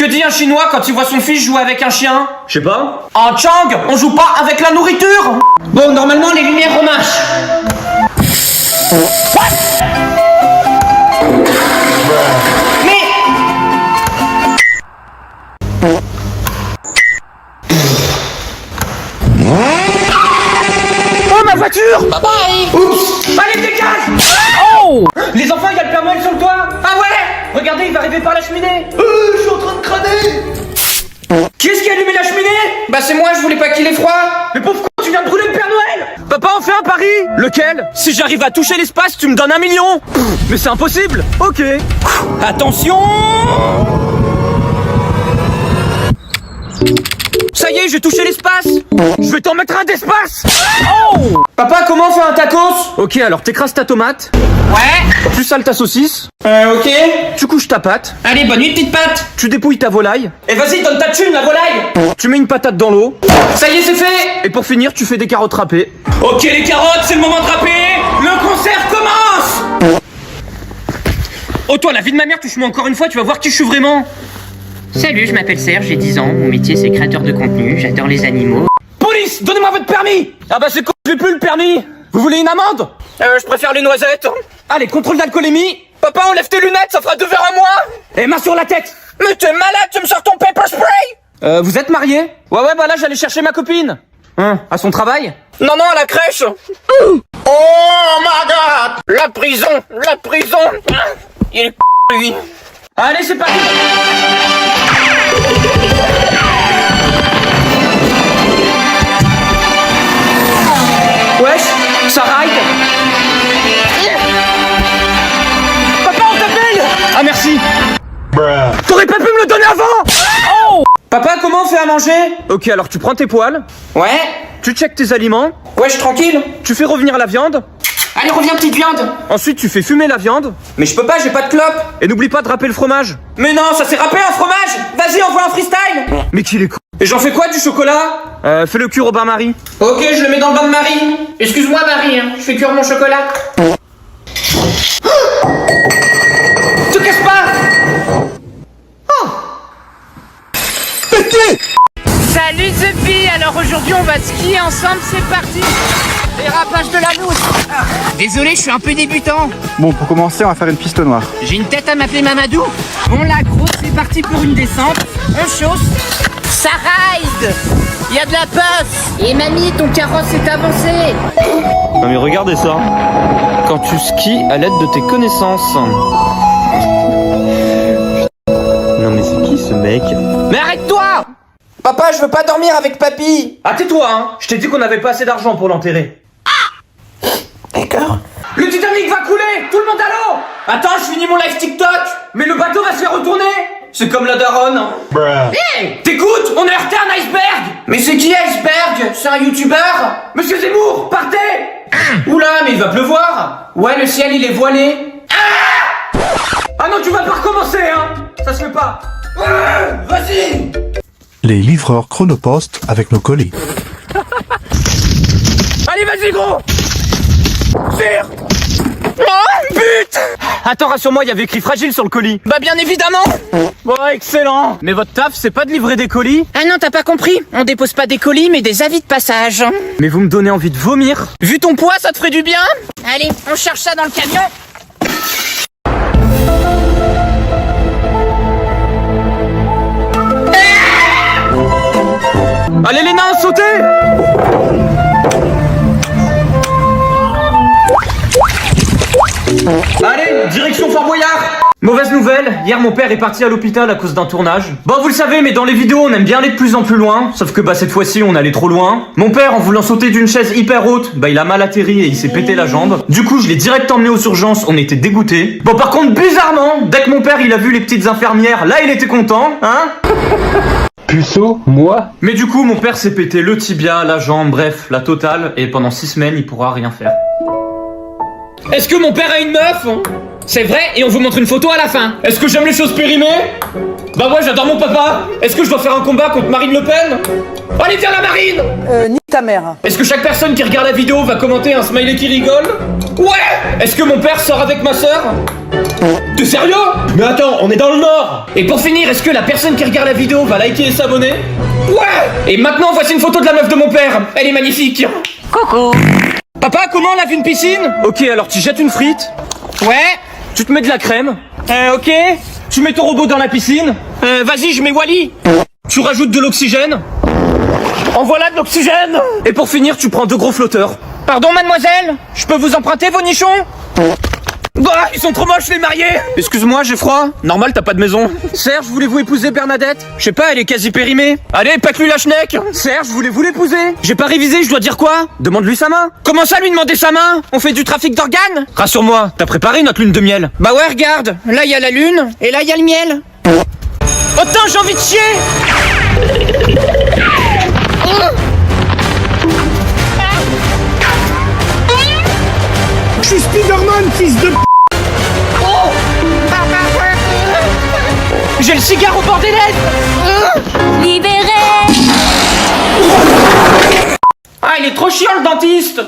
Que dit un chinois quand il voit son fils jouer avec un chien? Je sais pas. En Chang, on joue pas avec la nourriture. Bon, normalement les lumières remarchent. Mais... Oh, ma voiture! Bye bye. Oups! Allez, dégage! Oh! Les enfants, il y a le Père Noël sur le toit! Ah ouais! Regardez, il va arriver par la cheminée! Je suis en train de crâner. Qui est-ce qui a allumé la cheminée? Bah c'est moi, je voulais pas qu'il ait froid! Mais pauvre con, tu viens de brûler le Père Noël! Papa, on fait un pari! Lequel? Si j'arrive à toucher l'espace, tu me donnes 1 million! Mais c'est impossible! Ok! Attention! Ça y est, j'ai touché l'espace! Je vais t'en mettre un d'espace! Oh! Papa, comment on fait un tacos? Ok, alors t'écrases ta tomate. Ouais. Tu sales ta saucisse. Ok. Tu couches ta pâte. Allez, bonne nuit, petite pâte. Tu dépouilles ta volaille. Et vas-y, donne ta thune, la volaille. Tu mets une patate dans l'eau. Ça y est, c'est fait. Et pour finir, tu fais des carottes râpées. Ok, les carottes, c'est le moment de râper. Le concert commence. Oh, toi, la vie de ma mère, touche-moi encore une fois, tu vas voir qui je suis vraiment. Salut, je m'appelle Serge, j'ai 10 ans, mon métier c'est créateur de contenu, j'adore les animaux. Police, donnez-moi votre permis. Ah bah c'est con, j'ai plus le permis. Vous voulez une amende? Je préfère les noisettes. Allez, contrôle d'alcoolémie. Papa, enlève tes lunettes, ça fera 2 verres à moi. Et main sur la tête. Mais t'es malade, tu me sors ton pepper spray. Vous êtes mariés? Ouais, bah là j'allais chercher ma copine. À son travail? Non, à la crèche. Oh my god. La prison. Il est lui. Allez, c'est parti. Wesh, ça ride. Papa, on t'appelle. Ah merci. T'aurais pas pu me le donner avant. Oh. Papa, comment on fait à manger? Ok, alors tu prends tes poils. Ouais. Tu checkes tes aliments. Wesh, tranquille. Tu fais revenir la viande. Allez, reviens, petite viande. Ensuite, tu fais fumer la viande. Mais je peux pas, j'ai pas de clope. Et n'oublie pas de râper le fromage. Mais non, ça s'est râpé un fromage. Vas-y, envoie un freestyle. Mais qu'il est con. Et j'en fais quoi, du chocolat? Fais le cuire au bain-marie. Ok, je le mets dans le bain de Marie. Excuse-moi, Marie, hein, je fais cuire mon chocolat. Te casse pas. Oh. Salut Sophie, alors aujourd'hui on va skier ensemble, c'est parti. Dérapage de la mousse. Désolé, je suis un peu débutant. Bon, pour commencer, on va faire une piste noire. J'ai une tête à m'appeler Mamadou. Bon la grosse, c'est parti pour une descente. On chausse. Ça ride. Il y a de la puff. Et mamie, ton carrosse est avancé. Non mais regardez ça. Quand tu skis à l'aide de tes connaissances. Non mais c'est qui ce mec? Mais arrête-toi! Papa, je veux pas dormir avec papy. Ah tais-toi, hein. Je t'ai dit qu'on avait pas assez d'argent pour l'enterrer. D'accord. Le Titanic va couler. Tout le monde à l'eau. Attends, je finis mon live TikTok. Mais le bateau va se faire retourner. C'est comme la daronne. Hey, t'écoutes? On a heurté un iceberg. Mais c'est qui Iceberg? C'est un youtubeur? Monsieur Zemmour, partez. Oula, mais il va pleuvoir. Ouais, le ciel il est voilé. Ah non, tu vas pas recommencer, hein. Ça se fait pas. Vas-y. Les livreurs Chronopost avec nos colis. Allez, vas-y, gros. Tire. Oh, but. Attends, rassure-moi, il y avait écrit fragile sur le colis. Bah bien évidemment. Bon, excellent. Mais votre taf, c'est pas de livrer des colis? Ah non, t'as pas compris. On dépose pas des colis, mais des avis de passage. Mais vous me donnez envie de vomir. Vu ton poids, ça te ferait du bien? Allez, on cherche ça dans le camion. Allez les nains, sautez. Allez, direction Fort Boyard. Mauvaise nouvelle, hier mon père est parti à l'hôpital à cause d'un tournage. Bon, vous le savez, mais dans les vidéos on aime bien aller de plus en plus loin. Sauf que bah cette fois-ci on allait trop loin. Mon père, en voulant sauter d'une chaise hyper haute, bah il a mal atterri et il s'est pété la jambe. Du coup je l'ai direct emmené aux urgences, on était dégoûtés. Bon par contre bizarrement, dès que mon père il a vu les petites infirmières, là il était content, hein. Puceau, moi? Mais du coup mon père s'est pété le tibia, la jambe, bref, la totale. Et pendant 6 semaines il pourra rien faire. Est-ce que mon père a une meuf? C'est vrai, et on vous montre une photo à la fin. Est-ce que j'aime les choses périmées? Bah ouais, j'adore mon papa. Est-ce que je dois faire un combat contre Marine Le Pen? Allez, viens la Marine! Ni ta mère. Est-ce que chaque personne qui regarde la vidéo va commenter un smiley qui rigole? Ouais! Est-ce que mon père sort avec ma sœur? T'es sérieux? Mais attends, on est dans le Nord! Et pour finir, est-ce que la personne qui regarde la vidéo va liker et s'abonner? Ouais! Et maintenant, voici une photo de la meuf de mon père. Elle est magnifique. Coucou. Papa, comment on lave une piscine? Ok, alors tu jettes une frite. Ouais. Tu te mets de la crème. Ok. Tu mets ton robot dans la piscine. Vas-y, je mets Wally. Tu rajoutes de l'oxygène. En voilà de l'oxygène. Et pour finir, tu prends 2 gros flotteurs. Pardon, mademoiselle? Je peux vous emprunter vos nichons? Bah, ils sont trop moches les mariés. Excuse-moi, j'ai froid. Normal, t'as pas de maison. Serge, voulez-vous épouser Bernadette? Je sais pas, elle est quasi périmée. Allez, pète-lui la schneck. Serge, voulez-vous l'épouser? J'ai pas révisé, je dois dire quoi? Demande-lui sa main. Comment ça, lui demander sa main? On fait du trafic d'organes? Rassure-moi, t'as préparé notre lune de miel. Bah ouais, regarde. Là, y a la lune, et là, y a le miel. Oh putain, j'ai envie de chier. Je suis Spider-Man, fils de p***. J'ai le cigare au bord des lèvres. Libéré. Ah, il est trop chiant le dentiste.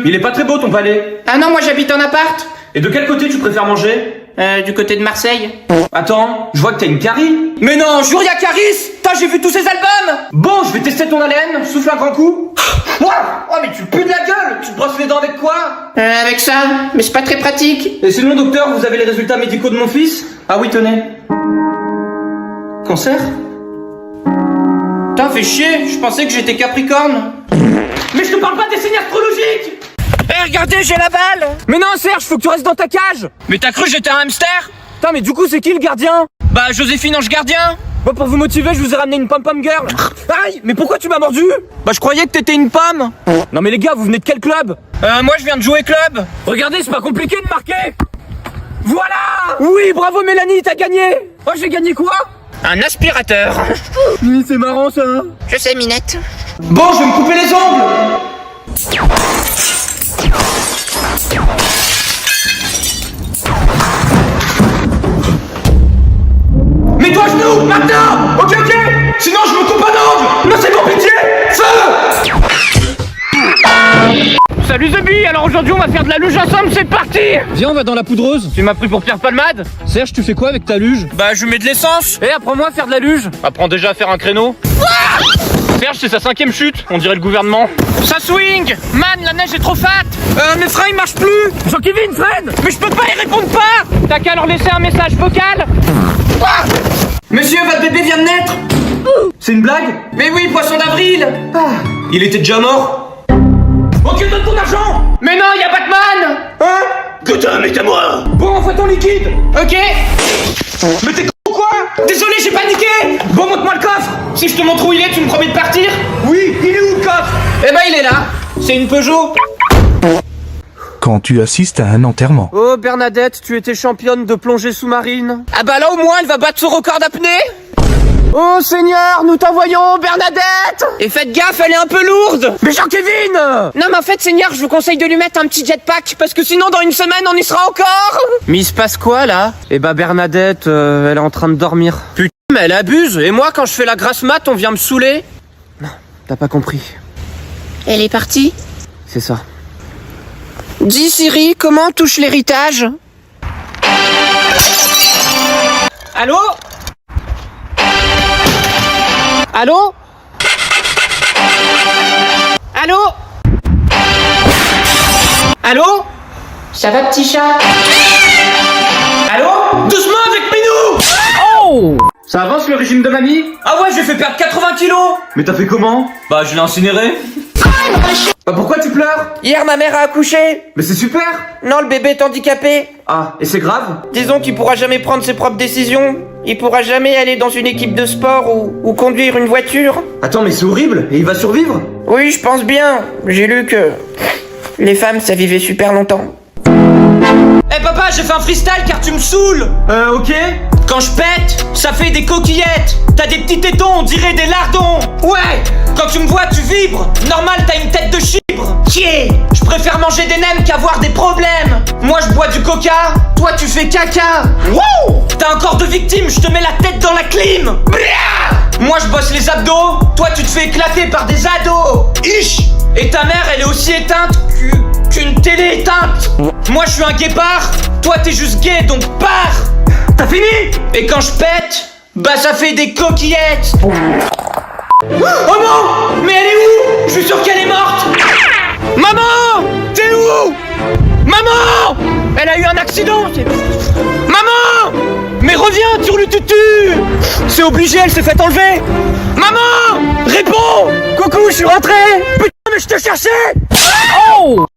Il est pas très beau ton palais. Ah non, moi j'habite en appart. Et de quel côté tu préfères manger? Du côté de Marseille. Attends, je vois que t'as une carie. Mais non, jure y'a Caris. Putain, j'ai vu tous ses albums. Bon, je vais tester ton haleine. Souffle un grand coup. Ouah. Oh, mais tu pues de la gueule. Tu te brosses les dents avec quoi? Avec ça, mais c'est pas très pratique. Et sinon, docteur, vous avez les résultats médicaux de mon fils? Ah oui, tenez. Cancer? Putain, fais chier, je pensais que j'étais Capricorne. Mais je te parle pas des signes astrologiques. Regardez, j'ai la balle. Mais non, Serge, faut que tu restes dans ta cage. Mais t'as cru que j'étais un hamster? Putain, mais du coup, c'est qui le gardien? Bah, Joséphine Ange Gardien. Bon, pour vous motiver, je vous ai ramené une pom-pom girl. Aïe, mais pourquoi tu m'as mordu? Bah, je croyais que t'étais une pomme. Non, mais les gars, vous venez de quel club? Moi, je viens de jouer club. Regardez, c'est pas compliqué de marquer. Voilà. Oui, bravo Mélanie, t'as gagné. Oh, j'ai gagné quoi? Un aspirateur. Oui, c'est marrant ça. Je sais, Minette. Bon, je vais me couper les ongles. Mets-toi à genoux, maintenant. Ok, sinon je me coupe un ongle. Non, c'est bon, pitié. Feu. Salut Zebi, alors aujourd'hui on va faire de la luge ensemble, c'est parti. Viens, on va dans la poudreuse. Tu m'as pris pour Pierre Palmade? Serge, tu fais quoi avec ta luge? Bah, je mets de l'essence. Et apprends-moi à faire de la luge. Apprends déjà à faire un créneau. Serge, c'est sa 5ème chute, on dirait le gouvernement. Ça swing. Man, la neige est trop fat. Mes freins ils marchent plus. Jean-Kevin, freine. Mais je peux pas, ils répondent pas. T'as qu'à leur laisser un message vocal. Monsieur, votre bébé vient de naître. C'est une blague? Mais oui, poisson d'avril. Il était déjà mort. Ok, donne ton argent. Mais non, y'a Batman. Hein? Putain, mais t'es moi. Bon, envoie ton liquide. Ok. Mais t'es con ou quoi? Désolé, j'ai paniqué. Bon, montre-moi le coffre. Si je te montre où il est, tu me promets de partir? Oui, il est où le coffre? Eh ben, il est là. C'est une Peugeot. Quand tu assistes à un enterrement. Oh, Bernadette, tu étais championne de plongée sous-marine. Ah bah là, au moins, elle va battre son record d'apnée. Oh Seigneur, nous t'envoyons Bernadette. Et faites gaffe, elle est un peu lourde. Mais Jean-Kevin. Non mais en fait Seigneur, je vous conseille de lui mettre un petit jetpack, parce que sinon dans une semaine on y sera encore. Mais il se passe quoi là? Eh bah Bernadette, elle est en train de dormir. Putain, mais elle abuse. Et moi quand je fais la grasse mat, on vient me saouler. Non, t'as pas compris. Elle est partie? C'est ça. Dis Siri, comment on touche l'héritage? Allô? Allô? Allô? Allô? Ça va, petit chat? Allô? Doucement avec Minou! Oh! Ça avance le régime de mamie? Ah ouais, j'ai fait perdre 80 kilos! Mais t'as fait comment? Bah, je l'ai incinéré. Bah, pourquoi tu pleures? Hier, ma mère a accouché. Mais c'est super! Non, le bébé est handicapé. Ah, et c'est grave? Disons qu'il pourra jamais prendre ses propres décisions. Il pourra jamais aller dans une équipe de sport ou conduire une voiture. Attends, mais c'est horrible! Et il va survivre? Oui, je pense bien. J'ai lu que les femmes, ça vivait super longtemps. Eh papa, j'ai fait un freestyle car tu me saoules! Ok. Quand je pète, ça fait des coquillettes. T'as des petits tétons, on dirait des lardons. Ouais! Quand tu me vois, tu vibres. Normal, t'as une tête de chibre. chier. Je préfère manger des nems qu'avoir des problèmes. Moi je bois du coca, toi tu fais caca. Wouh! T'as un corps de victime, je te mets la tête dans la clim. Bria! Moi je bosse les abdos, toi tu te fais éclater par des ados. Ich! Et ta mère elle est aussi éteinte qu'une télé éteinte. Moi je suis un guépard, toi t'es juste gay donc pars. T'as fini? Et quand je pète, bah ça fait des coquillettes. Oh non! Mais elle est où? Je suis sûr qu'elle est morte. Maman! T'es où? Maman! Elle a eu un accident. Maman! Mais reviens, tire le tutu. C'est obligé, elle s'est fait enlever. Maman! Réponds! Coucou, je suis rentré. Putain, mais je te cherchais. Oh!